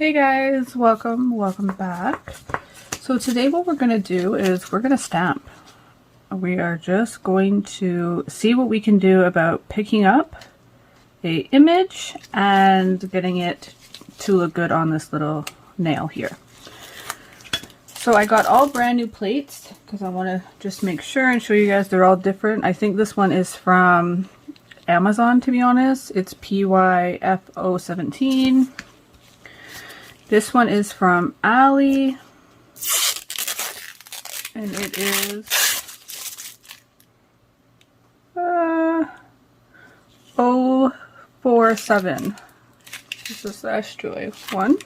Hey guys, welcome back. So today what we're going to do is we're going to stamp. We are just going to see what we can do about picking up a image and getting it to look good on this little nail here. So I got all brand new plates because I want to just make sure and show you guys they're all different. I think this one is from Amazon, to be honest. It's PYFO17. This one is from Ali, and it is 047. This is the S-Joy one.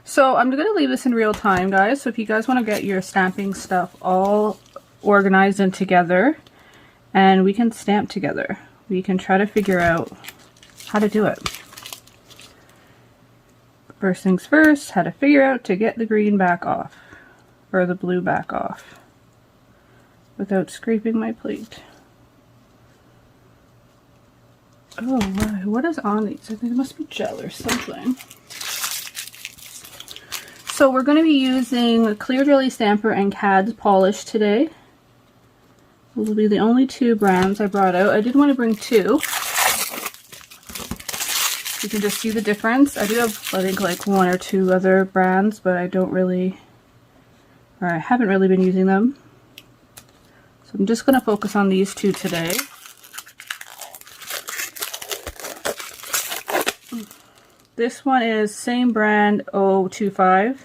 So I'm going to leave this in real time, guys. So if you guys want to get your stamping stuff all organized and together, and we can stamp together, we can try to figure out how to do it. First things first, how to figure out to get the green back off, or the blue back off, without scraping my plate. Oh, what is on these? I think it must be gel or something. So we're going to be using a Clear Jelly Stamper and Kads Polish today. Those will be the only two brands I brought out. I did want to bring two. You can just see the difference. I do have, I think, like one or two other brands, but I haven't really been using them. So I'm just going to focus on these two today. This one is same brand, 025.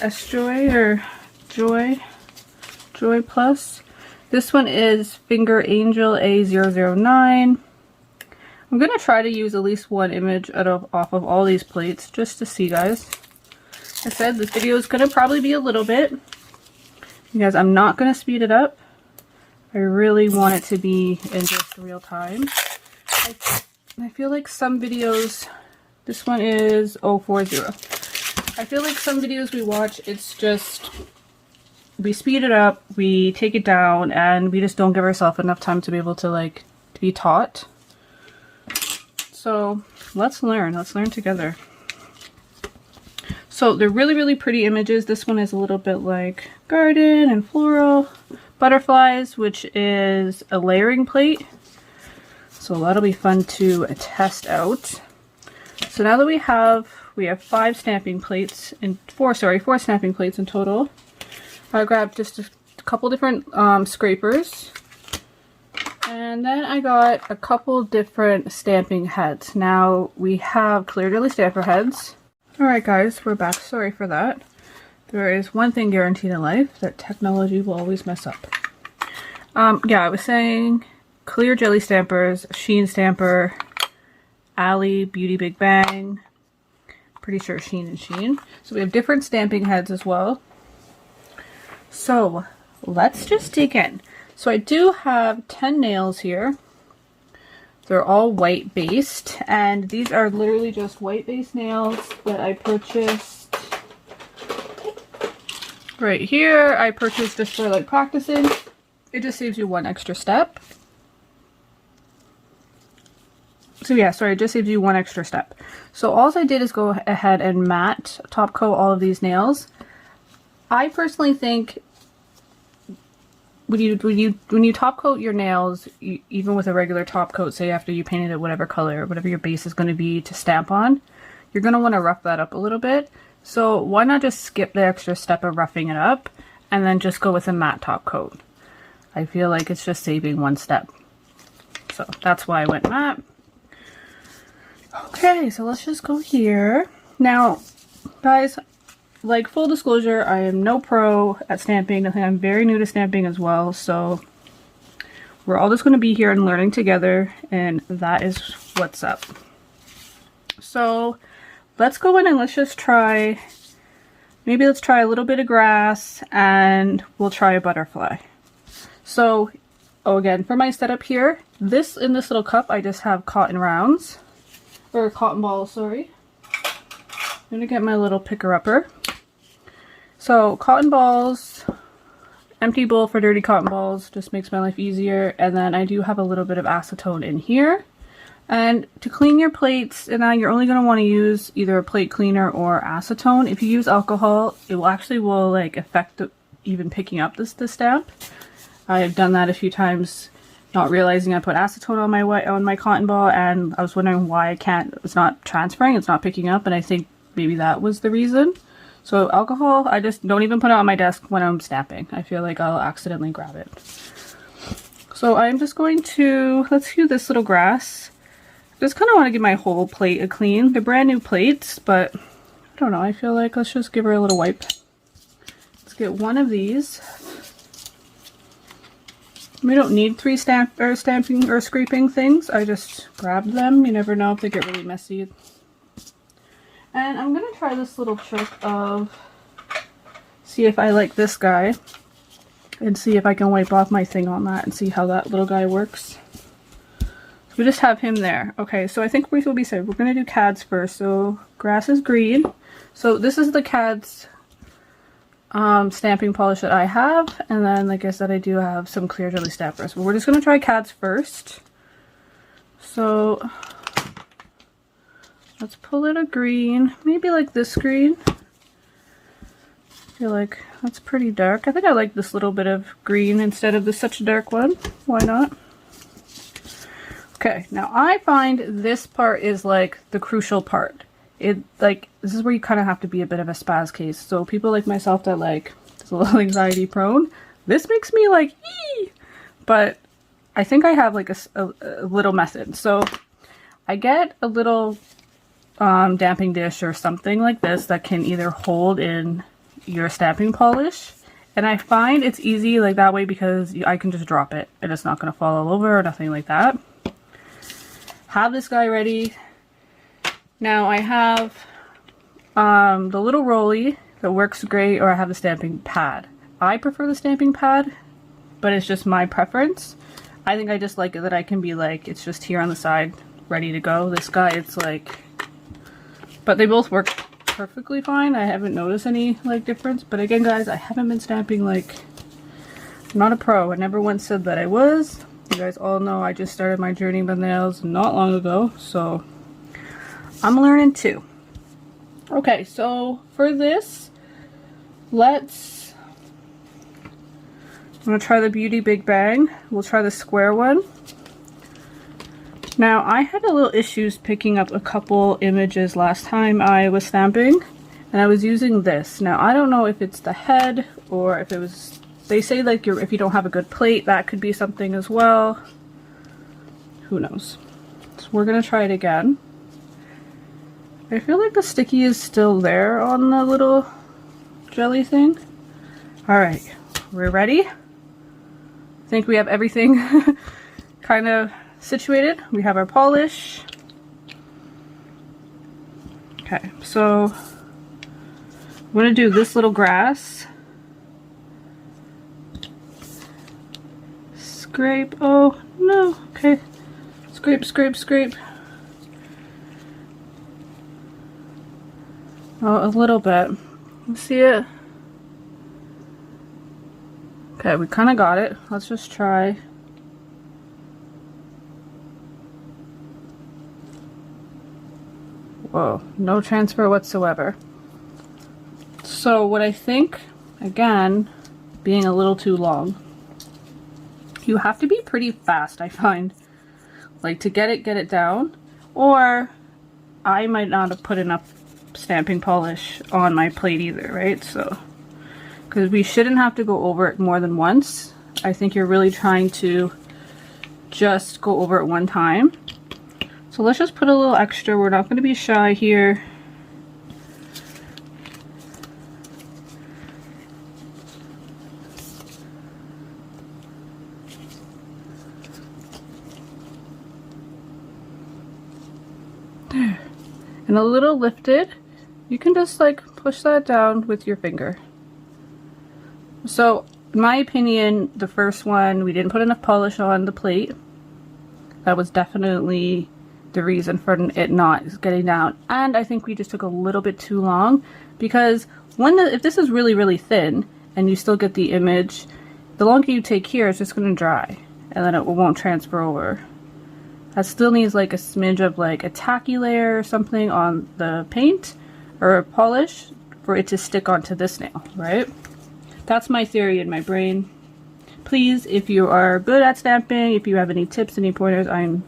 S-Joy or Joy Plus. This one is Finger Angel A009. I'm going to try to use at least one image off of all these plates just to see, guys. Like I said, this video is going to probably be a little bit. You guys, I'm not going to speed it up. I really want it to be in just real time. I feel like some videos, this one is 040. I feel like some videos we watch, it's just, we speed it up, we take it down, and we just don't give ourselves enough time to be able to, like, to be taught. So let's learn together. So they're really, really pretty images. This one is a little bit like garden and floral. Butterflies, which is a layering plate. So that'll be fun to test out. So now that we have 5 stamping plates and four stamping plates in total. I grabbed just a couple different scrapers. And then I got a couple different stamping heads. Now we have Clear Jelly Stamper heads. Alright guys, we're back. Sorry for that. There is one thing guaranteed in life, that technology will always mess up. Yeah, I was saying Clear Jelly Stampers, Sheen Stamper, Ali, Beauty Big Bang. Pretty sure Sheen and Sheen. So we have different stamping heads as well. So let's just dig in. So I do have 10 nails here. They're all white based, and these are literally just white based nails that I purchased right here. I purchased just for like practicing. It just saves you one extra step. So yeah, sorry, it just saves you one extra step. So all I did is go ahead and matte top coat all of these nails. I personally think when you top coat your nails, even with a regular top coat, say after you painted it whatever color, whatever your base is going to be to stamp on, you're going to want to rough that up a little bit. So why not just skip the extra step of roughing it up and then just go with a matte top coat? I feel like it's just saving one step. So that's why I went matte. Okay, so let's just go here. Now, guys, like full disclosure, I am no pro at stamping. I think I'm very new to stamping as well, so we're all just going to be here and learning together, and that is what's up. So let's go in and let's just try, maybe let's try a little bit of grass, and we'll try a butterfly. So, oh, again, for my setup here, in this little cup, I just have cotton rounds, or cotton balls, sorry. I'm going to get my little picker-upper. So cotton balls, empty bowl for dirty cotton balls, just makes my life easier. And then I do have a little bit of acetone in here. And to clean your plates, and you're only going to want to use either a plate cleaner or acetone. If you use alcohol, it will actually like affect even picking up the stamp. I've done that a few times, not realizing I put acetone on my cotton ball, and I was wondering why it's not transferring, it's not picking up, and I think maybe that was the reason. So alcohol, I just don't even put it on my desk when I'm stamping. I feel like I'll accidentally grab it. So I'm just going to, let's do this little grass. Just kind of want to give my whole plate a clean. They're brand new plates, but I don't know, I feel like let's just give her a little wipe. Let's get one of these. We don't need 3 stamping or scraping things. I just grabbed them. You never know if they get really messy. And I'm going to try this little trick of see if I like this guy and see if I can wipe off my thing on that and see how that little guy works. We just have him there. Okay, so I think we will be safe. We're going to do Kads first. So grass is green. So this is the Kads stamping polish that I have. And then, like I said, I do have some clear jelly stampers. But we're just going to try Kads first. So let's pull in a green. Maybe like this green. I feel like that's pretty dark. I think I like this little bit of green instead of such a dark one. Why not? Okay, now I find this part is like the crucial part. This is where you kind of have to be a bit of a spaz case. So people like myself that is a little anxiety prone, this makes me like, ee! But I think I have like a little method. So I get a little damping dish or something like this that can either hold in your stamping polish. And I find it's easy like that way because I can just drop it and it's not going to fall all over or nothing like that. Have this guy ready. Now I have the little rolly that works great, or I have the stamping pad. I prefer the stamping pad, but it's just my preference. I think I just like it that I can be like, it's just here on the side, ready to go. This guy, it's like, but they both work perfectly fine. I haven't noticed any like difference, but again guys, I haven't been stamping I'm not a pro. I never once said that I was. You guys all know I just started my journey with nails not long ago, so I'm learning too. Okay, so for this, I'm gonna try the Beauty Big Bang. We'll try the square one. Now, I had a little issues picking up a couple images last time I was stamping, and I was using this. Now, I don't know if it's the head or if it was, they say like if you don't have a good plate, that could be something as well. Who knows? So we're gonna try it again. I feel like the sticky is still there on the little jelly thing. Alright, we're ready. I think we have everything kind of situated. We have our polish. Okay, so I'm going to do this little grass. Scrape. Oh, no. Okay. Scrape, scrape, scrape. Oh, a little bit. You see it? Okay, we kind of got it. Let's just try. Whoa, no transfer whatsoever. So what I think, again, being a little too long, you have to be pretty fast, I find. Like to get it down, or I might not have put enough stamping polish on my plate either, right? So, because we shouldn't have to go over it more than once. I think you're really trying to just go over it one time. So let's just put a little extra. We're not going to be shy here. There. And a little lifted. You can just like push that down with your finger. So in my opinion, the first one, we didn't put enough polish on the plate. That was definitely the reason for it not getting down. And I think we just took a little bit too long, because if this is really, really thin and you still get the image, the longer you take here, it's just going to dry and then it won't transfer over. That still needs like a smidge of like a tacky layer or something on the paint or polish for it to stick onto this nail, right? That's my theory in my brain. Please, if you are good at stamping, if you have any tips, any pointers, I'm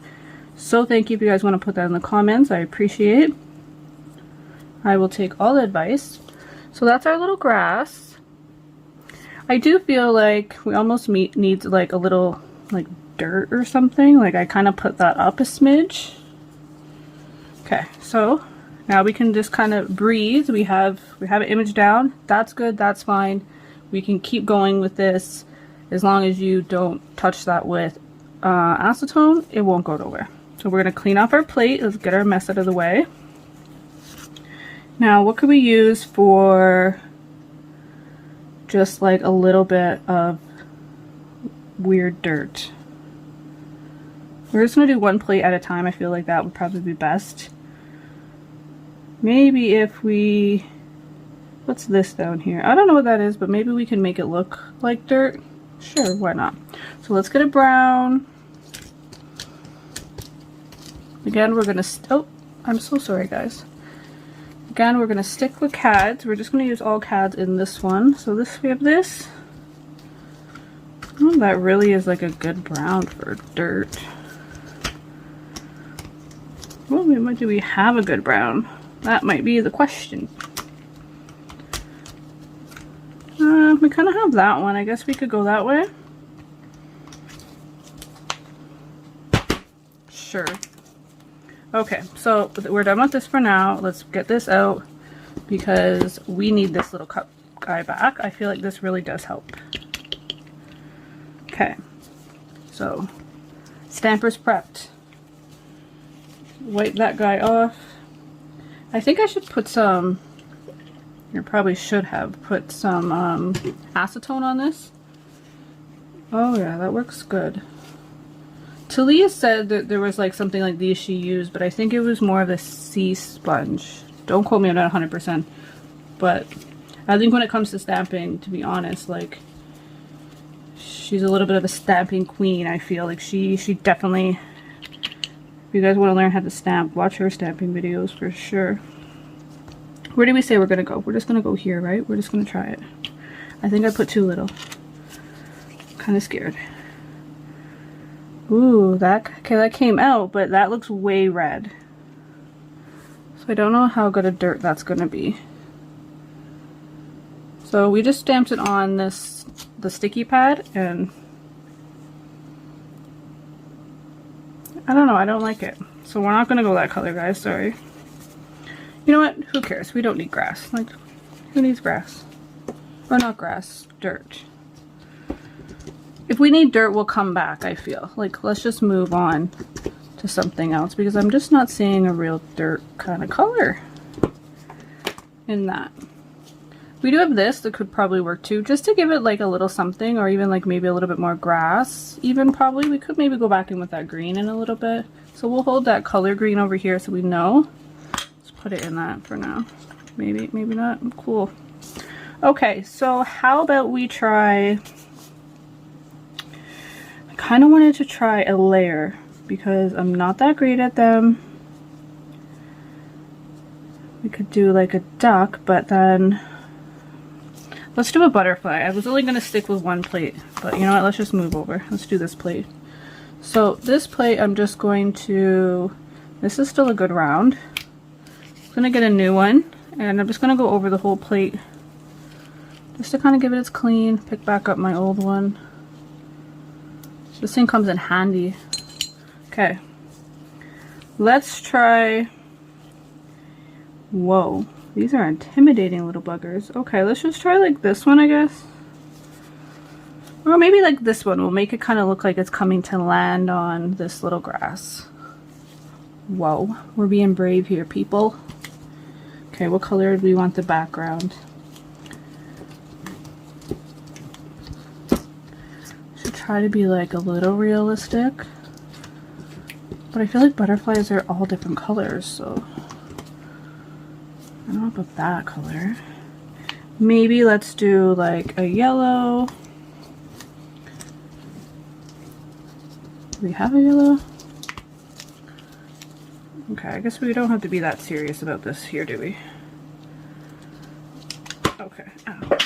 so thank you if you guys want to put that in the comments. I appreciate it. I will take all advice. So that's our little grass. I do feel like we almost need like a little like dirt or something. Like I kind of put that up a smidge. Okay, so now we can just kind of breathe. We have an image down. That's good, that's fine. We can keep going with this. As long as you don't touch that with acetone, it won't go nowhere. So we're gonna clean off our plate. Let's get our mess out of the way. Now, what could we use for just like a little bit of weird dirt? We're just gonna do one plate at a time. I feel like that would probably be best. Maybe if we, what's this down here? I don't know what that is, but maybe we can make it look like dirt. Sure, why not? So let's get a brown. Again, we're gonna, oh, I'm so sorry guys. Again, we're gonna stick with Kads. We're just gonna use all Kads in this one. So this, we have this. Oh, that really is like a good brown for dirt. Well, do we have a good brown? That might be the question. We kind of have that one. I guess we could go that way. Sure. Okay, so we're done with this for now. Let's get this out because we need this little cup guy back. I feel like this really does help. Okay, so stamper's prepped. Wipe that guy off. I think I should put some, you probably should have put some acetone on this. Oh yeah, that works good. Talia said that there was like something like these she used, but I think it was more of a sea sponge. Don't quote me on that 100%. But I think when it comes to stamping, to be honest, like she's a little bit of a stamping queen. I feel like she definitely, if you guys want to learn how to stamp, watch her stamping videos for sure. Where do we say we're gonna go? We're just gonna go here, right? We're just gonna try it. I think I put too little. Kind of scared. Ooh, that came out, but that looks way red. So I don't know how good a dirt that's gonna be. So we just stamped it on the sticky pad, and I don't know, I don't like it. So we're not gonna go that color, guys, sorry. You know what? Who cares? We don't need grass. Like, who needs grass? Or not grass, dirt. If we need dirt, we'll come back, I feel. Like, let's just move on to something else because I'm just not seeing a real dirt kind of color in that. We do have this that could probably work too, just to give it like a little something, or even like maybe a little bit more grass. Even probably, we could maybe go back in with that green in a little bit. So we'll hold that color green over here so we know. Let's put it in that for now. Maybe, maybe not. Cool. Okay, so how about we try, I kind of wanted to try a layer because I'm not that great at them. We could do like a duck, but then let's do a butterfly. I was only going to stick with one plate, but you know what, let's just move over. Let's do this plate. So this plate, I'm just going to, this is still a good round. I'm going to get a new one, and I'm just going to go over the whole plate just to kind of give it its clean, pick back up my old one. This thing comes in handy. Okay, let's try, whoa. These are intimidating little buggers. Okay, let's just try like this one, I guess. Or maybe like this one. We'll make it kind of look like it's coming to land on this little grass. Whoa, we're being brave here, people. Okay, what color do we want the background? Should try to be like a little realistic. But I feel like butterflies are all different colors, so I don't know about that color. Maybe let's do like a yellow. Do we have a yellow? Okay, I guess we don't have to be that serious about this here, do we? Okay. Ow.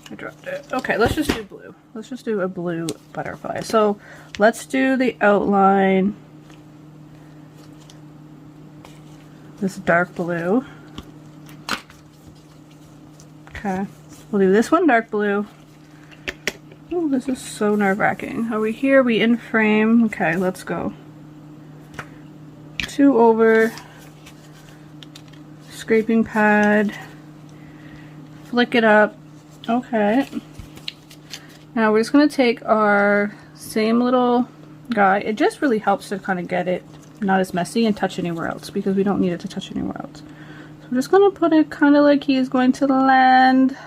I dropped it. Okay, let's just do blue. Let's just do a blue butterfly. So let's do the outline. This dark blue. Okay. We'll do this one dark blue. Oh, this is so nerve-wracking. Are we here? Are we in frame? Okay, let's go. 2 over. Scraping pad. Flick it up. Okay. Now we're just going to take our same little guy. It just really helps to kind of get it not as messy and touch anywhere else because we don't need it to touch anywhere else. So I'm just going to put it kind of like he's going to land.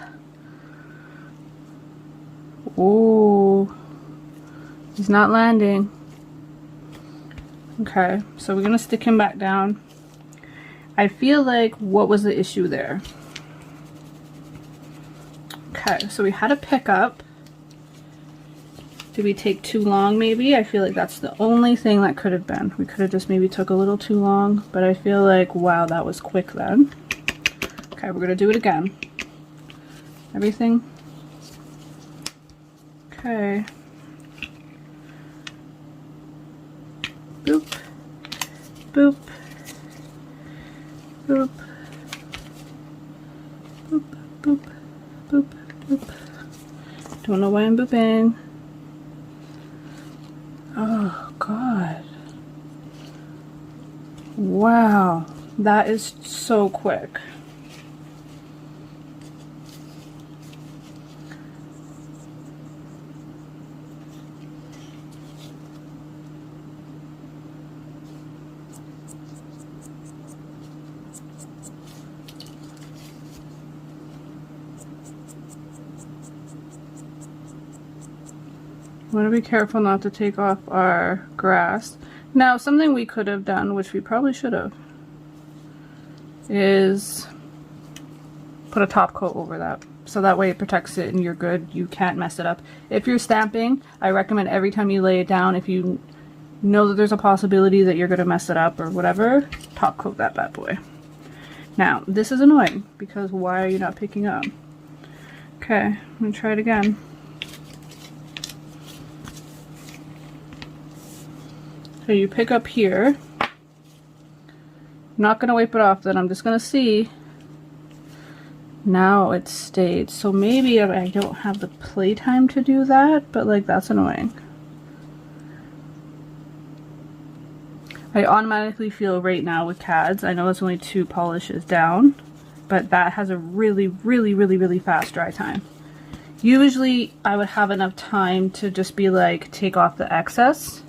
Ooh. He's not landing. Okay, so we're going to stick him back down. I feel like, what was the issue there? Okay, so we had a pickup. Did we take too long maybe? I feel like that's the only thing that could have been. We could have just maybe took a little too long, but I feel like, wow, that was quick then. Okay, we're gonna do it again. Everything. Okay. Boop. Boop. Boop. Boop. Boop. Boop. Boop. Don't know why I'm booping. Oh God. Wow. That is so quick. We want to be careful not to take off our grass. Now, something we could have done, which we probably should have, is put a top coat over that. So that way it protects it and you're good. You can't mess it up. If you're stamping, I recommend every time you lay it down, if you know that there's a possibility that you're going to mess it up or whatever, top coat that bad boy. Now, this is annoying because why are you not picking up? Okay, I'm going to try it again. So you pick up here. I'm not going to wipe it off then. I'm just going to see. Now it's stayed. So maybe I don't have the playtime to do that, but like that's annoying. I automatically feel right now with Kads, I know it's only 2 polishes down, but that has a really fast dry time. Usually I would have enough time to just be like, take off the excess.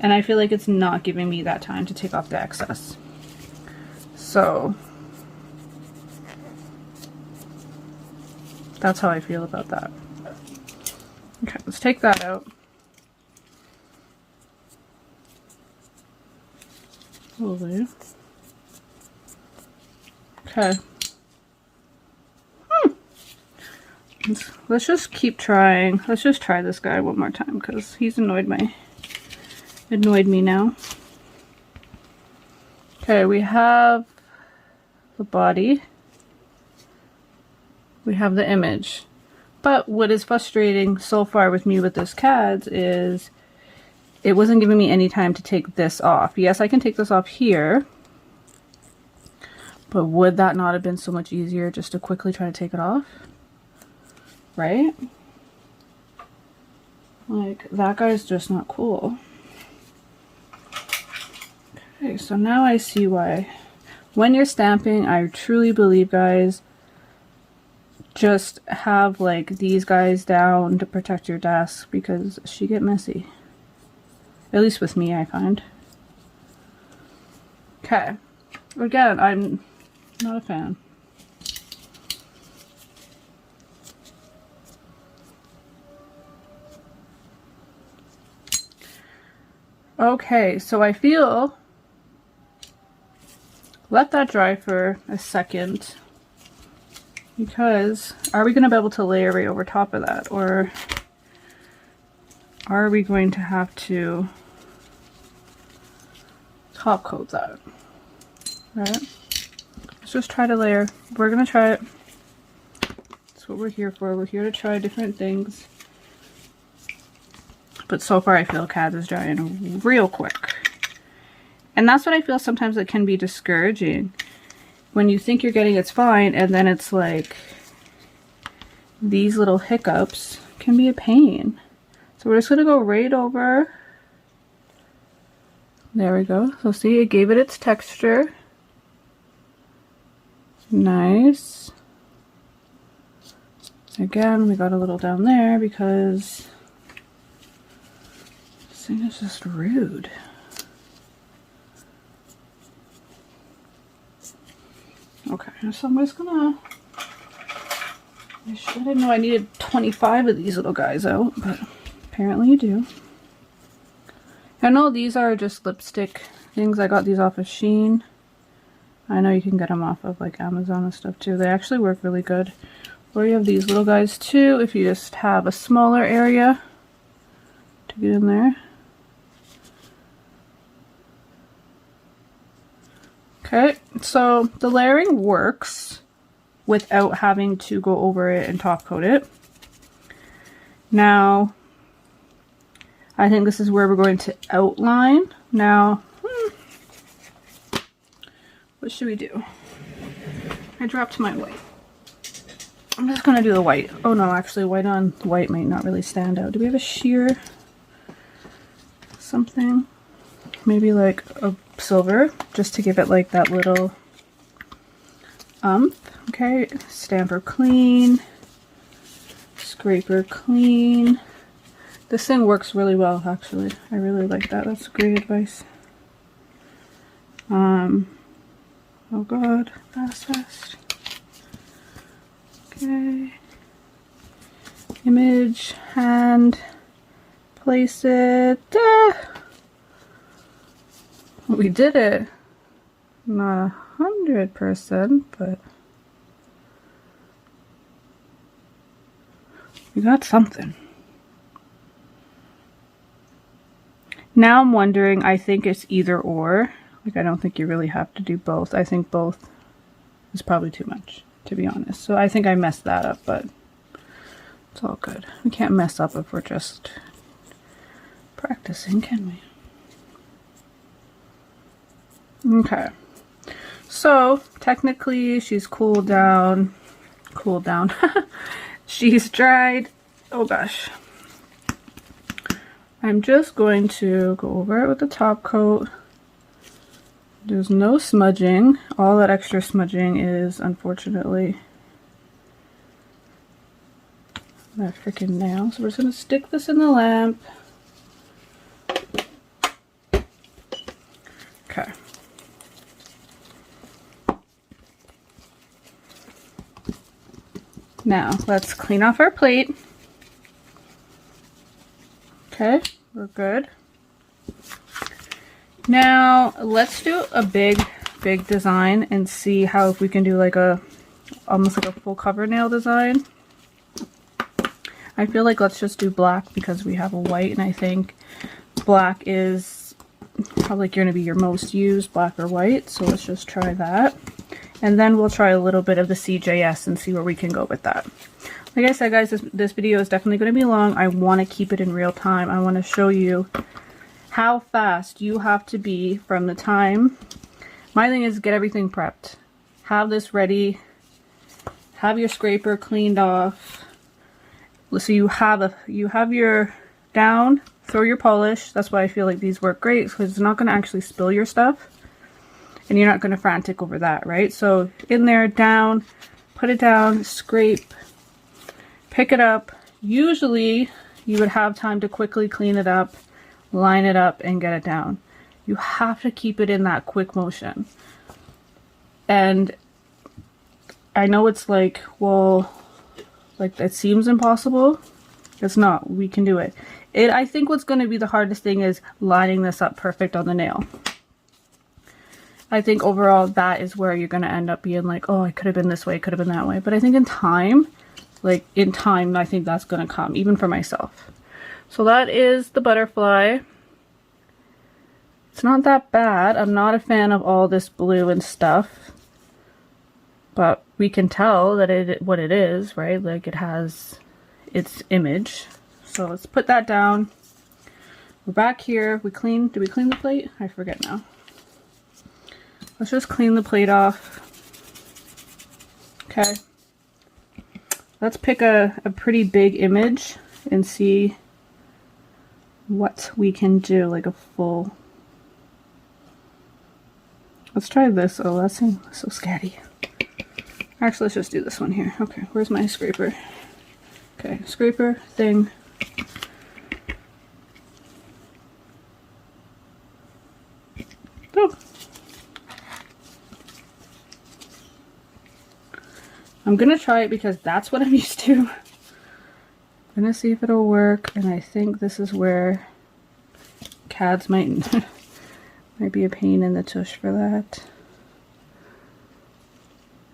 And I feel like it's not giving me that time to take off the excess. So that's how I feel about that. Okay, let's take that out. Slowly. Okay. Let's just keep trying. Let's just try this guy one more time because he's annoyed me now. Okay, we have the body. We have the image. But what is frustrating so far with me with this Kads is it wasn't giving me any time to take this off. Yes, I can take this off here. But would that not have been so much easier just to quickly try to take it off? Right? Like, that guy's just not cool. Okay, so now I see why. When you're stamping, I truly believe, guys, just have like these guys down to protect your desk because she get messy. At least with me, I find. Okay. Again, I'm not a fan. Okay, so I feel, let that dry for a second, because are we going to be able to layer right over top of that, or are we going to have to, it's top coat that. Alright. Let's just try to layer. We're gonna try it. That's what we're here for. We're here to try different things. But so far I feel Kads is drying real quick. And that's what I feel sometimes it can be discouraging. When you think you're getting it's fine and then it's like these little hiccups can be a pain. So we're just gonna go right over. There we go. So see, it gave it its texture. Nice. Again, we got a little down there because this thing is just rude. Okay, so I'm just gonna, I didn't know I needed 25 of these little guys out, but apparently you do. I know these are just lipstick things. I got these off of Shein. I know you can get them off of like Amazon and stuff too. They actually work really good. Or you have these little guys too if you just have a smaller area to get in there. Okay, so the layering works without having to go over it and top coat it. Now, I think this is where we're going to outline. Now, what should we do? I dropped my white. I'm just going to do the white. Oh no, actually white on white might not really stand out. Do we have a sheer something? Maybe like a silver, just to give it like that little okay, stamper clean, scraper clean. This thing works really well actually. I really like that. That's great advice. Oh god, fast. Okay. Image, hand, place it. We did it. Not 100%, but we got something. Now I'm wondering, I think it's either or. Like, I don't think you really have to do both. I think both is probably too much, to be honest. So I think I messed that up, but it's all good. We can't mess up if we're just practicing, can we? Okay, so technically she's cooled down, she's dried. Oh gosh, I'm just going to go over it with the top coat. There's no smudging. All that extra smudging is unfortunately that freaking nail. So we're just going to stick this in the lamp. Okay. Now, let's clean off our plate. Okay, we're good. Now, let's do a big design and see how if we can do like almost like a full cover nail design. I feel like let's just do black because we have a white, and I think black is probably going to be your most used, black or white. So let's just try that. And then we'll try a little bit of the CJS and see where we can go with that. Like I said, guys, this video is definitely going to be long. I want to keep it in real time. I want to show you how fast you have to be from the time. My thing is get everything prepped. Have this ready. Have your scraper cleaned off. So you have your down, throw your polish. That's why I feel like these work great, because it's not going to actually spill your stuff. And you're not going to frantic over that, right? So in there, down, put it down, scrape, pick it up. Usually you would have time to quickly clean it up, line it up, and get it down. You have to keep it in that quick motion. And I know it's like, well, like it seems impossible. It's not. We can do it. I think what's going to be the hardest thing is lining this up perfect on the nail. I think overall that is where you're going to end up being like, oh, I could have been this way, could have been that way. But I think in time, I think that's going to come, even for myself. So that is the butterfly. It's not that bad. I'm not a fan of all this blue and stuff, but we can tell that what it is, right? Like it has its image. So let's put that down. We're back here. Did we clean the plate? I forget now. Let's just clean the plate off. Okay. Let's pick a pretty big image and see what we can do, like a full. Let's try this. Oh, that seems so scatty. Actually, let's just do this one here. Okay, where's my scraper? Okay, scraper thing. Oh. I'm gonna try it because that's what I'm used to. I'm gonna see if it'll work, and I think this is where Kads might be a pain in the tush for that.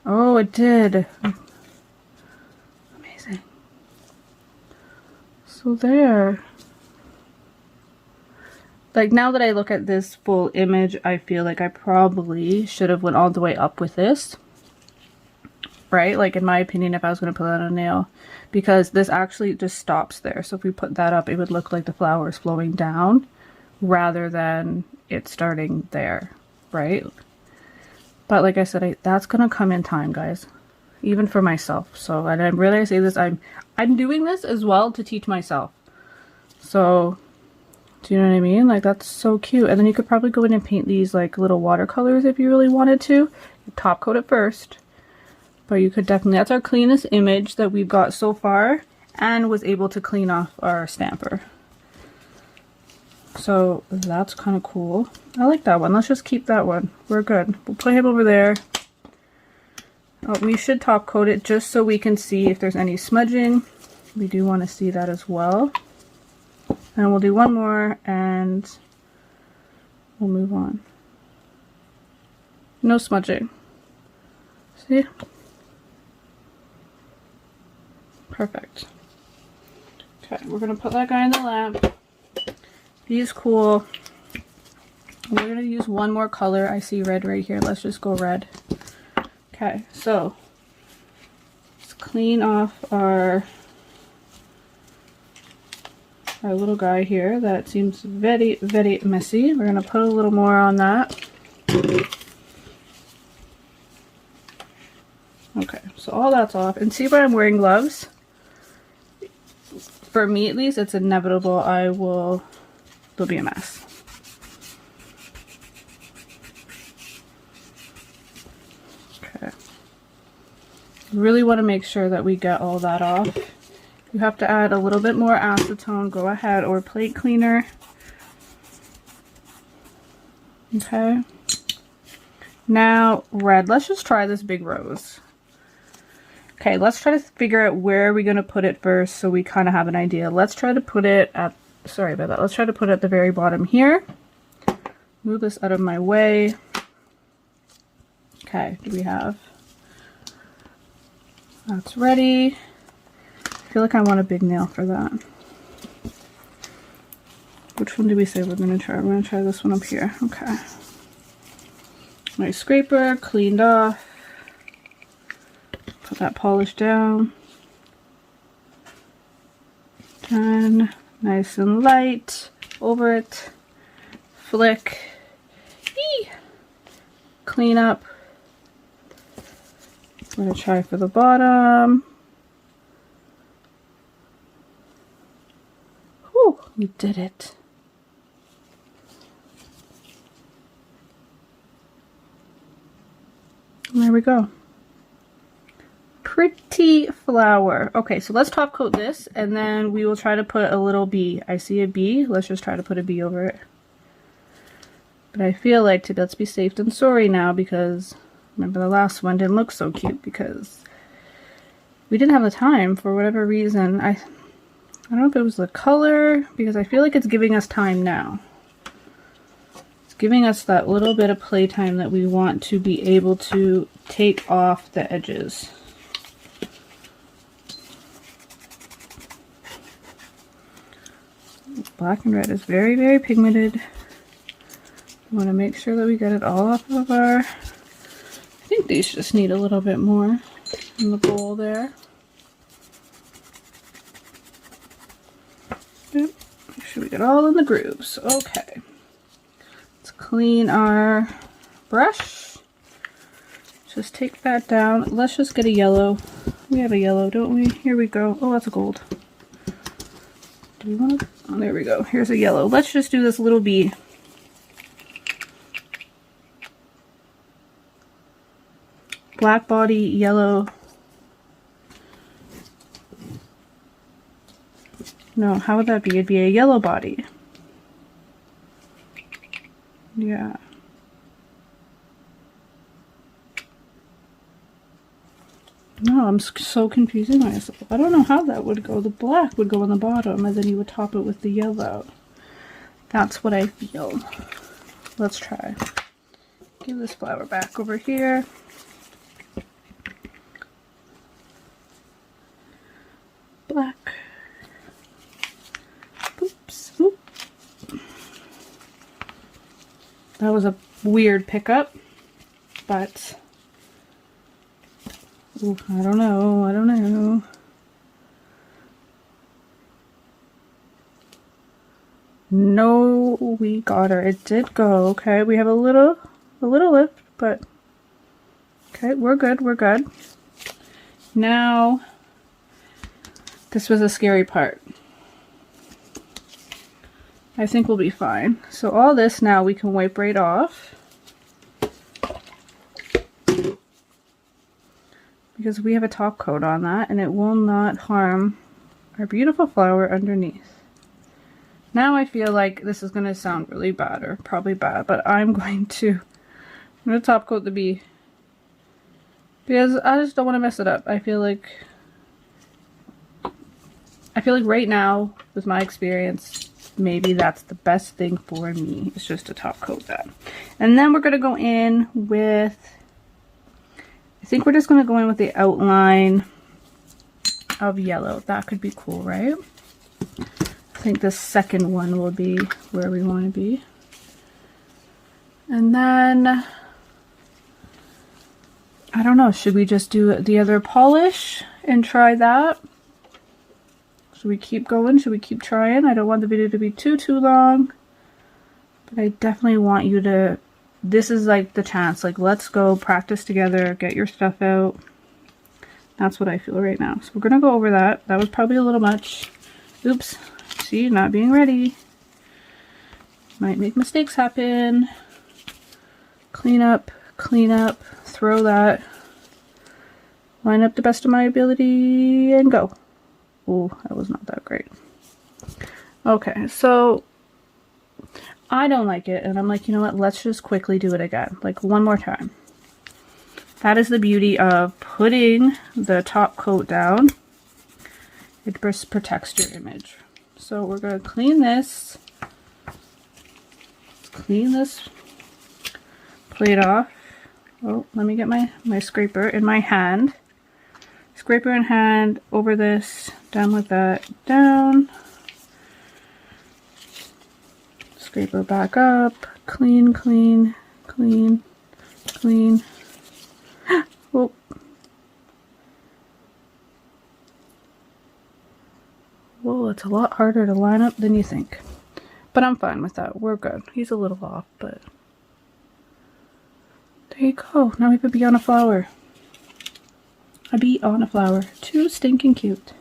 Oh, it did. Amazing. So there. Like, now that I look at this full image, I feel like I probably should have went all the way up with this. Right? Like, in my opinion, if I was going to put that on a nail. Because this actually just stops there. So if we put that up, it would look like the flower is flowing down rather than it starting there. Right? But like I said, that's going to come in time, guys. Even for myself. So, and I really say this, I'm doing this as well to teach myself. So, do you know what I mean? Like, that's so cute. And then you could probably go in and paint these like little watercolors if you really wanted to. You top coat it first. But you could definitely, that's our cleanest image that we've got so far. And was able to clean off our stamper. So that's kind of cool. I like that one. Let's just keep that one. We're good. We'll put him over there. Oh, we should top coat it just so we can see if there's any smudging. We do want to see that as well. And we'll do one more and we'll move on. No smudging. See? Perfect. Okay, we're going to put that guy in the lamp. He's cool. We're going to use one more color. I see red right here. Let's just go red. Okay, so let's clean off our little guy here. That seems very, very messy. We're going to put a little more on that. Okay, so all that's off. And see why I'm wearing gloves? For me at least, it's inevitable there'll be a mess. Okay. Really want to make sure that we get all that off. You have to add a little bit more acetone, go ahead, or plate cleaner. Okay. Now, red. Let's just try this big rose. Okay, let's try to figure out where we're going to put it first so we kind of have an idea. Let's try to put it at, sorry about that, let's try to put it at the very bottom here. Move this out of my way. Okay, do we have? That's ready. I feel like I want a big nail for that. Which one did we say we're going to try? We're going to try this one up here. Okay. My scraper cleaned off. Put that polish down. Done. Nice and light. Over it. Flick. Eee. Clean up. I'm going to try for the bottom. Whew, we did it. And there we go. Pretty flower. Okay, so let's top coat this and then we will try to put a little bee. I see a bee. Let's just try to put a bee over it. But I feel like let's be safe than sorry now, because remember the last one didn't look so cute because we didn't have the time for whatever reason. I don't know if it was the color, because I feel like it's giving us time now. It's giving us that little bit of playtime that we want to be able to take off the edges. Black and red is very, very pigmented. We want to make sure that we get it all off of our, I think these just need a little bit more in the bowl there. Yep. Make sure we get all in the grooves. Okay. Let's clean our brush. Just take that down. Let's just get a yellow. We have a yellow, don't we? Here we go. Oh, that's a gold. Do we want to? Oh, there we go. Here's a yellow. Let's just do this little bee. Black body, yellow. No, how would that be? It'd be a yellow body. Yeah. No, I'm so confusing myself. I don't know how that would go. The black would go on the bottom and then you would top it with the yellow. That's what I feel. Let's try. Give this flower back over here. Black. Oops. Oop. That was a weird pickup, but ooh, I don't know. I don't know. No, we got her. It did go. Okay, we have a little lift, but okay, we're good. We're good. Now, this was a scary part. I think we'll be fine. So all this now we can wipe right off. Because we have a top coat on that and it will not harm our beautiful flower underneath. Now I feel like this is going to sound really bad, or probably bad, but I'm going to top coat the bee. Because I just don't want to mess it up. I feel like right now, with my experience, maybe that's the best thing for me. It's just to top coat that. And then we're going to go in with, I think we're just going to go in with the outline of yellow. That could be cool, right? I think the second one will be where we want to be. And then, I don't know, should we just do the other polish and try that? Should we keep going? Should we keep trying? I don't want the video to be too long, but I definitely want you to, this is like the chance, like let's go practice together, get your stuff out. That's what I feel right now. So we're gonna go over that. That was probably a little much. Oops, see, not being ready. Might make mistakes happen. Clean up, throw that. Line up the best of my ability and go. Oh, that was not that great. Okay, so I don't like it, and I'm like, you know what, let's just quickly do it again, like one more time. That is the beauty of putting the top coat down. It just protects your image. So we're going to clean this. Clean this plate off. Oh, let me get my scraper in my hand. Scraper in hand, over this, down with that, down. Scraper back up, clean. Oh. Whoa, it's a lot harder to line up than you think. But I'm fine with that. We're good. He's a little off, but there you go. Now we have a bee on a flower. A bee on a flower. Too stinking cute.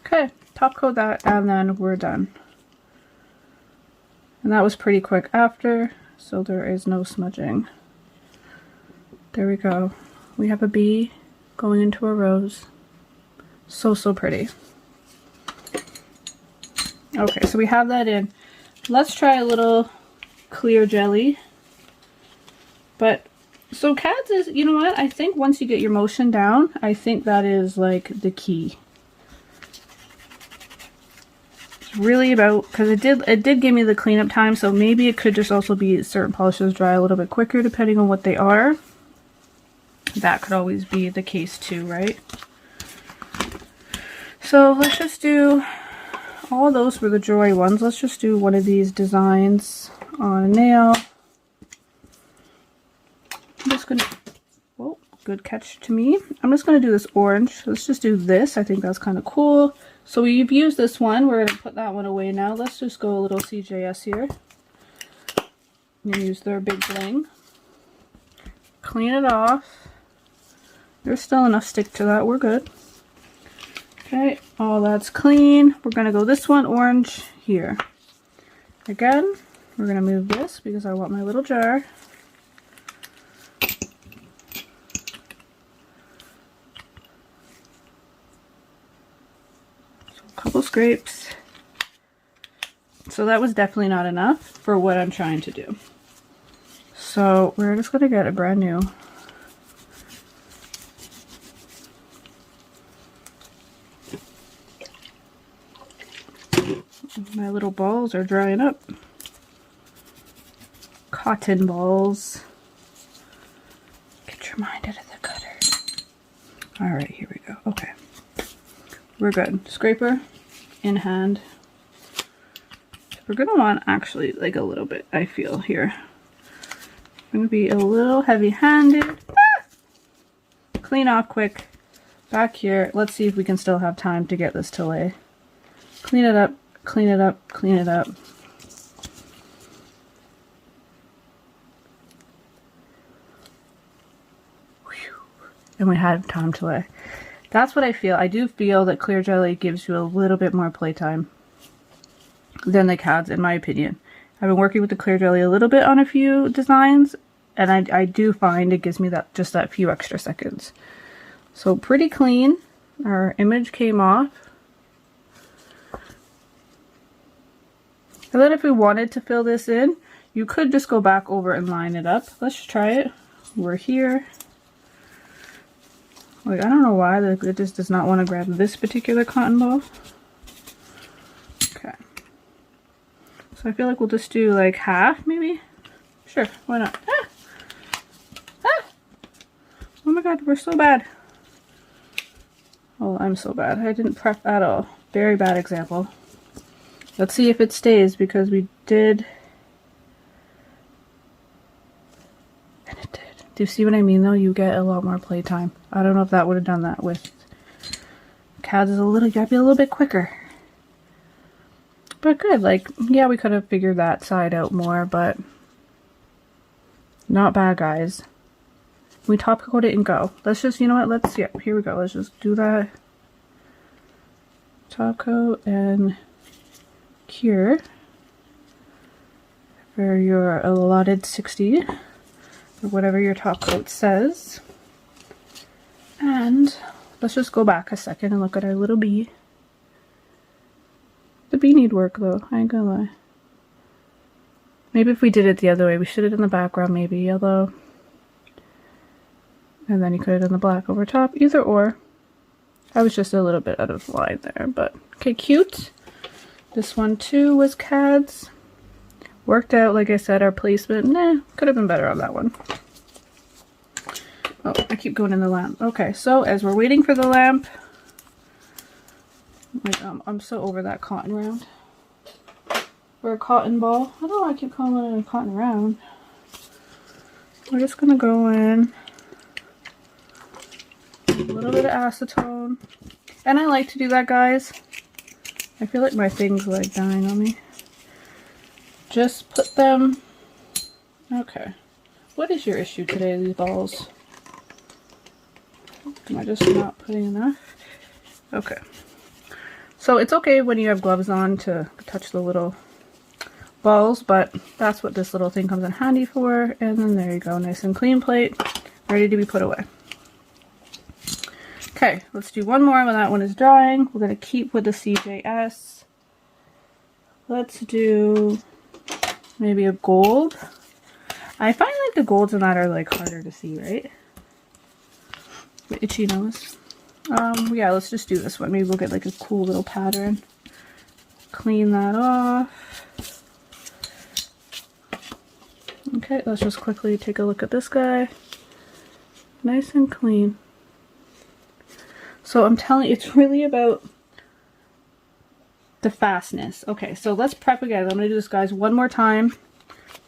Okay, top coat that and then we're done. And that was pretty quick after, so there is no smudging. There we go. We have a bee going into a rose. So pretty. Okay, so we have that in. Let's try a little clear jelly. But so Kads is, you know what, I think once you get your motion down, I think that is like the key. It's really about, because it did give me the cleanup time, so maybe it could just also be certain polishes dry a little bit quicker depending on what they are. That could always be the case too, right? So let's just do all those were the joy ones. Let's just do one of these designs on a nail. I'm just gonna, oh, good catch to me. I'm just gonna do this orange. Let's just do this. I think that's kind of cool. So we've used this one. We're gonna put that one away now. Let's just go a little CJS here. And use their big bling. Clean it off. There's still enough stick to that. We're good. Okay, all that's clean. We're gonna go this one orange here. Again, we're gonna move this because I want my little jar. So a couple scrapes. So that was definitely not enough for what I'm trying to do. So we're just gonna get a brand new. My little balls are drying up. Cotton balls. Get your mind out of the gutter. Alright, here we go. Okay. We're good. Scraper in hand. We're going to want actually like a little bit, I feel, here. I'm going to be a little heavy-handed. Ah! Clean off quick. Back here. Let's see if we can still have time to get this to lay. Clean it up. Clean it up, clean it up. Whew. And we had time to lay. That's what I feel. I do feel that clear jelly gives you a little bit more playtime than the Kads, in my opinion. I've been working with the clear jelly a little bit on a few designs, and I do find it gives me that just that few extra seconds. So pretty clean. Our image came off. And then if we wanted to fill this in, you could just go back over and line it up. Let's just try it. We're here. Like, I don't know why it just does not want to grab this particular cotton ball. Okay. So I feel like we'll just do like half, maybe? Sure, why not? Ah! Ah! Oh my god, we're so bad. Oh, I'm so bad. I didn't prep at all. Very bad example. Let's see if it stays, because we did. And it did. Do you see what I mean though? You get a lot more playtime. I don't know if that would have done that with Kads. Is a little, you gotta be a little bit quicker. But good, like, yeah, we could have figured that side out more, but not bad, guys. We top coat it and go. Let's just, you know what, let's, yeah, here we go. Let's just do that. Top coat and cure for your allotted 60 or whatever your top coat says. And let's just go back a second and look at our little bee. The bee need work though, I ain't gonna lie. Maybe if we did it the other way, we should have done the background maybe yellow, and then you could have done the black over top. Either or. I was just a little bit out of line there, but okay, cute. This one too was Kads. Worked out, like I said, our placement. Nah, could have been better on that one. Oh, I keep going in the lamp. Okay, so as we're waiting for the lamp, like, I'm so over that cotton round. For a cotton ball. I don't know why I keep calling it a cotton round. We're just gonna go in a little bit of acetone. And I like to do that, guys. I feel like my thing's like dying on me. Just put them. Okay. What is your issue today, these balls? Am I just not putting enough? Okay. So it's okay when you have gloves on to touch the little balls, but that's what this little thing comes in handy for. And then there you go, nice and clean plate, ready to be put away. Okay, let's do one more when that one is drying. We're going to keep with the CJS. Let's do maybe a gold. I find like the golds in that are like harder to see, right? The itchy nose. Yeah, let's just do this one. Maybe we'll get like a cool little pattern. Clean that off. Okay, let's just quickly take a look at this guy. Nice and clean. So I'm telling you, it's really about the fastness. Okay, so let's prep again. I'm gonna do this, guys, one more time.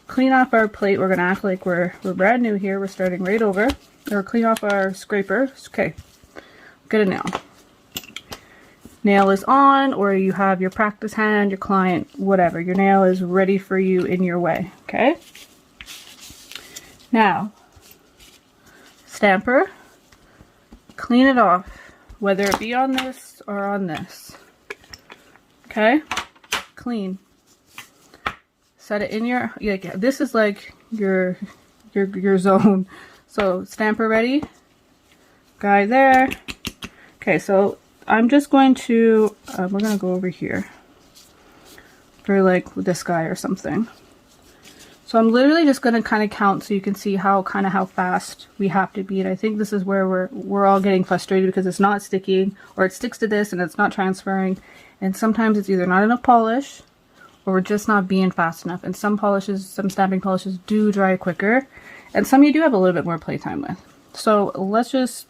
Clean off our plate. We're gonna act like we're brand new here. We're starting right over. Or clean off our scraper. Okay, get a nail. Nail is on, or you have your practice hand, your client, whatever. Your nail is ready for you in your way, okay? Now, stamper, clean it off, whether it be on this or on this, okay? Clean. Set it in your, like, this is like your zone. So, stamper ready, guy there. Okay, so I'm just going to, we're going to go over here for like this guy or something. So I'm literally just going to kind of count so you can see how fast we have to be. And I think this is where we're all getting frustrated because it's not sticking, or it sticks to this and it's not transferring. And sometimes it's either not enough polish or we're just not being fast enough. And some polishes, some stamping polishes do dry quicker, and some you do have a little bit more playtime with. So let's just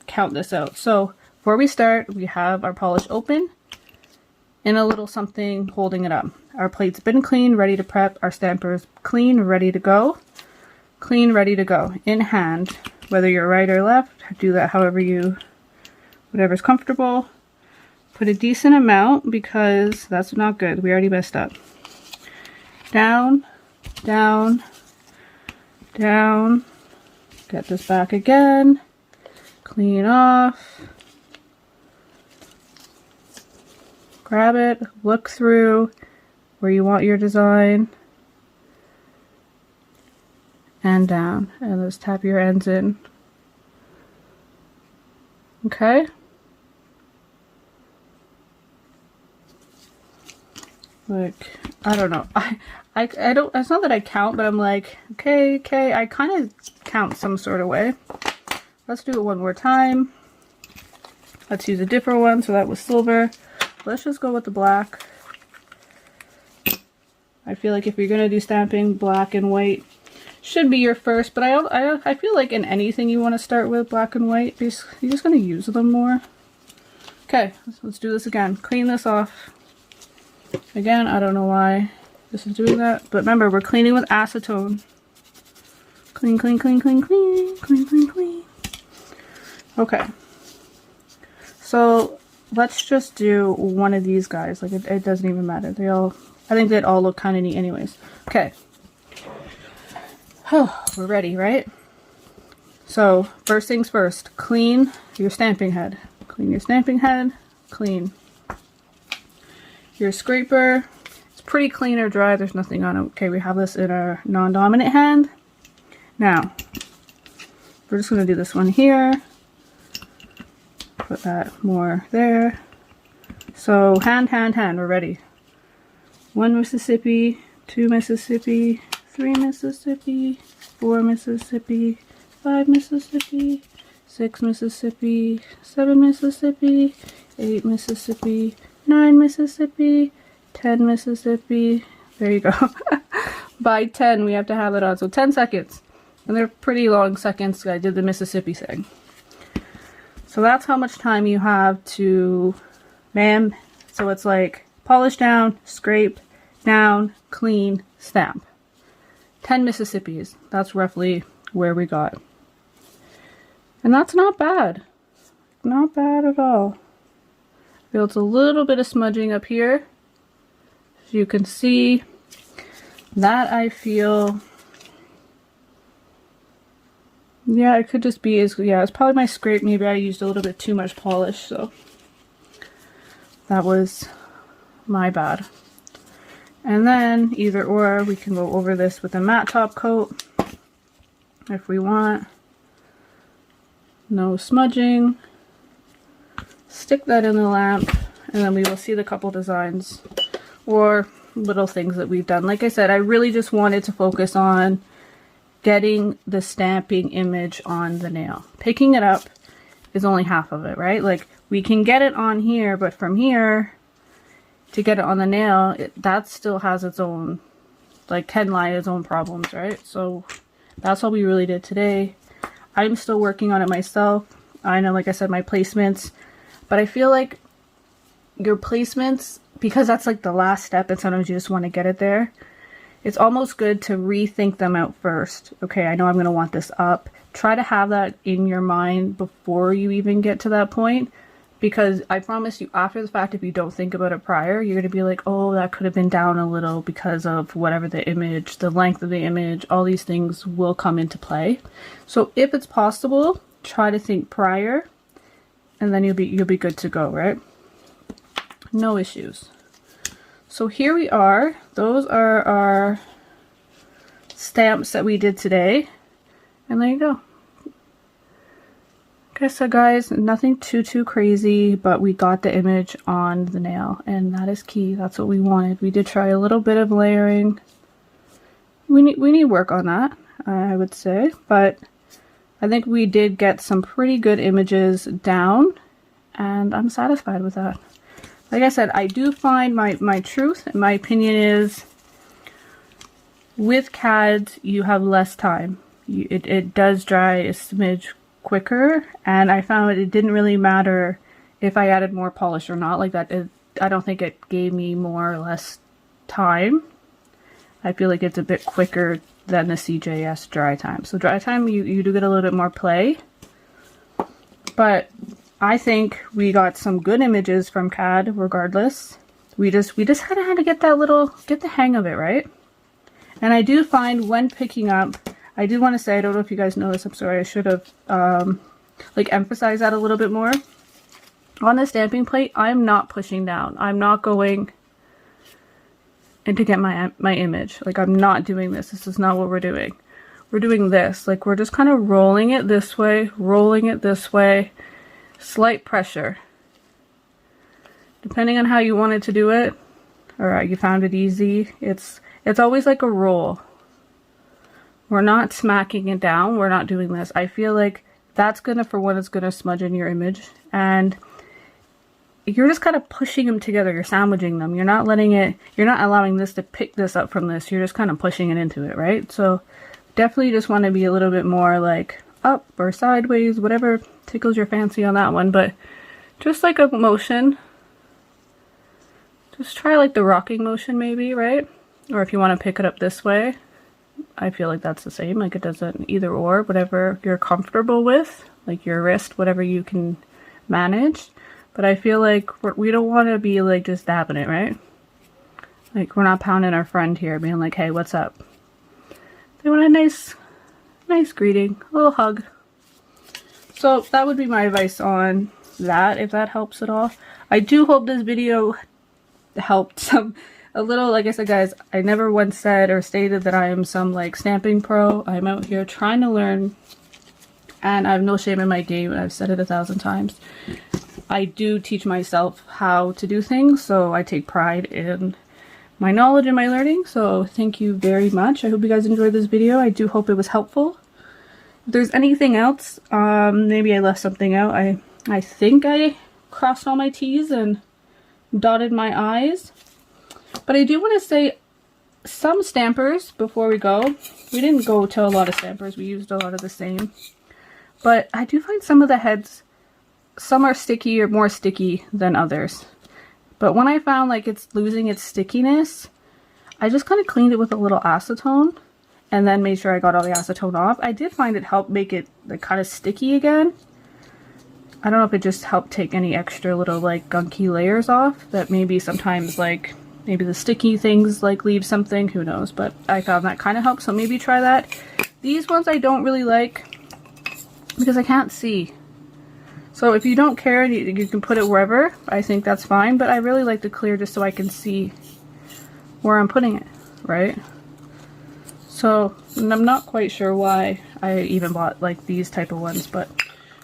count this out. So before we start, we have our polish open and a little something holding it up. Our plate's been clean, ready to prep. Our stamper's clean, ready to go. Clean, ready to go. In hand, whether you're right or left, do that however whatever's comfortable. Put a decent amount because that's not good. We already messed up. Down, down, down. Get this back again. Clean off. Grab it, look through where you want your design, and down, and just tap your ends in. Okay. Like, I don't know. I don't, it's not that I count, but I'm like, okay, I kind of count some sort of way. Let's do it one more time. Let's use a different one. So that was silver. Let's just go with the black. I feel like if you're going to do stamping, black and white should be your first, but I feel like in anything you want to start with black and white, because you're just going to use them more. Okay, let's do this again. Clean this off. Again, I don't know why this is doing that, but remember, we're cleaning with acetone. Clean, clean, clean, clean, clean, clean, clean, clean. Okay. So let's just do one of these guys. Like, it doesn't even matter. I think they'd all look kind of neat anyways. Okay. Oh, we're ready, right? So, first things first. Clean your stamping head. Clean your stamping head. Clean. Your scraper. It's pretty clean or dry. There's nothing on it. Okay, we have this in our non-dominant hand. Now, we're just going to do this one here. Put that more there. So hand, we're ready. 1 Mississippi, 2 Mississippi, 3 Mississippi, 4 Mississippi, 5 Mississippi, 6 Mississippi, 7 Mississippi, 8 Mississippi, 9 Mississippi, 10 Mississippi. There you go. By 10 we have to have it on. So 10 seconds. And they're pretty long seconds. I did the Mississippi thing. So that's how much time you have to, ma'am. So it's like polish down, scrape down, clean, stamp. 10 Mississippis. That's roughly where we got. And that's not bad. Not bad at all. Builds a little bit of smudging up here. As you can see, that I feel, yeah, it could just be, yeah, it's probably my scrape. Maybe I used a little bit too much polish, so that was my bad. And then either or, we can go over this with a matte top coat if we want. No smudging. Stick that in the lamp, and then we will see the couple designs or little things that we've done. Like I said, I really just wanted to focus on getting the stamping image on the nail. Picking it up is only half of it, right? Like, we can get it on here, but from here to get it on the nail, that still has its own, like, can lie its own problems, right? So that's all we really did today. I'm still working on it myself. I know, like I said, my placements, but I feel like your placements because that's like the last step and sometimes you just want to get it there, it's almost good to rethink them out first. Okay, I know I'm going to want this up. Try to have that in your mind before you even get to that point, because I promise you, after the fact, if you don't think about it prior, you're going to be like, oh, that could have been down a little because of whatever the image, the length of the image, all these things will come into play. So if it's possible, try to think prior, and then you'll be good to go, right? No issues. So here we are. Those are our stamps that we did today. And there you go. Okay, so guys, nothing too crazy, but we got the image on the nail, and that is key. That's what we wanted. We did try a little bit of layering. We need work on that, I would say, but I think we did get some pretty good images down, and I'm satisfied with that. Like I said, I do find my truth, and my opinion is, with Kads, you have less time. It does dry a smidge quicker, and I found it didn't really matter if I added more polish or not. Like that, I don't think it gave me more or less time. I feel like it's a bit quicker than the CJS dry time. So dry time, you do get a little bit more play, but I think we got some good images from CAD regardless. We just had to get the hang of it, right? And I do find when picking up, I do want to say, I don't know if you guys know this, I'm sorry, I should have like emphasized that a little bit more. On the stamping plate, I'm not pushing down. I'm not going in to get my image. Like, I'm not doing this. This is not what we're doing. We're doing this. Like, we're just kind of rolling it this way, slight pressure. Depending on how you wanted to do it, or you found it easy, it's always like a roll. We're not smacking it down. We're not doing this. I feel like that's gonna, for one, it's gonna smudge in your image, and you're just kind of pushing them together. You're sandwiching them. You're not letting it, you're not allowing this to pick this up from this. You're just kind of pushing it into it, right? So definitely just want to be a little bit more like up or sideways, whatever tickles your fancy on that one, but just like a motion. Just try like the rocking motion maybe, right? Or if you want to pick it up this way, I feel like that's the same. Like, it doesn't, either or, whatever you're comfortable with, like your wrist, whatever you can manage. But I feel like we don't want to be like just dabbing it, right? Like, we're not pounding our friend here, being like, hey, what's up? They want a nice greeting, a little hug. So that would be my advice on that, if that helps at all. I do hope this video helped a little. Like I said, guys, I never once said or stated that I am some like stamping pro. I'm out here trying to learn, and I have no shame in my game. I've said it 1,000 times. I do teach myself how to do things, so I take pride in my knowledge and my learning. So thank you very much. I hope you guys enjoyed this video. I do hope it was helpful. If there's anything else, maybe I left something out. I think I crossed all my T's and dotted my I's. But I do want to say, some stampers, before we go, we didn't go to a lot of stampers. We used a lot of the same. But I do find some of the heads, some are sticky or more sticky than others. But when I found like it's losing its stickiness, I just kind of cleaned it with a little acetone and then made sure I got all the acetone off. I did find it helped make it like kind of sticky again. I don't know if it just helped take any extra little like gunky layers off that maybe sometimes like maybe the sticky things like leave something, who knows, but I found that kind of helped, so maybe try that. These ones I don't really like because I can't see. So if you don't care, you can put it wherever. I think that's fine, but I really like the clear just so I can see where I'm putting it, right? So I'm not quite sure why I even bought like these type of ones, but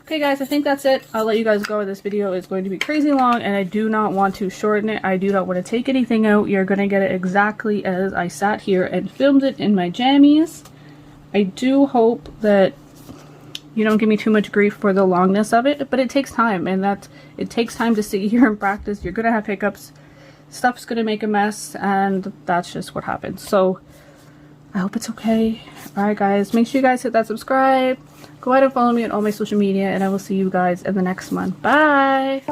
okay guys, I think that's it. I'll let you guys go. This video is going to be crazy long and I do not want to shorten it. I do not want to take anything out. You're going to get it exactly as I sat here and filmed it in my jammies. I do hope that you don't give me too much grief for the longness of it, but it takes time, and it takes time to sit here and practice. You're gonna have hiccups, stuff's gonna make a mess, and that's just what happens. So I hope it's okay. Alright guys, make sure you guys hit that subscribe, go ahead and follow me on all my social media, and I will see you guys in the next one. Bye!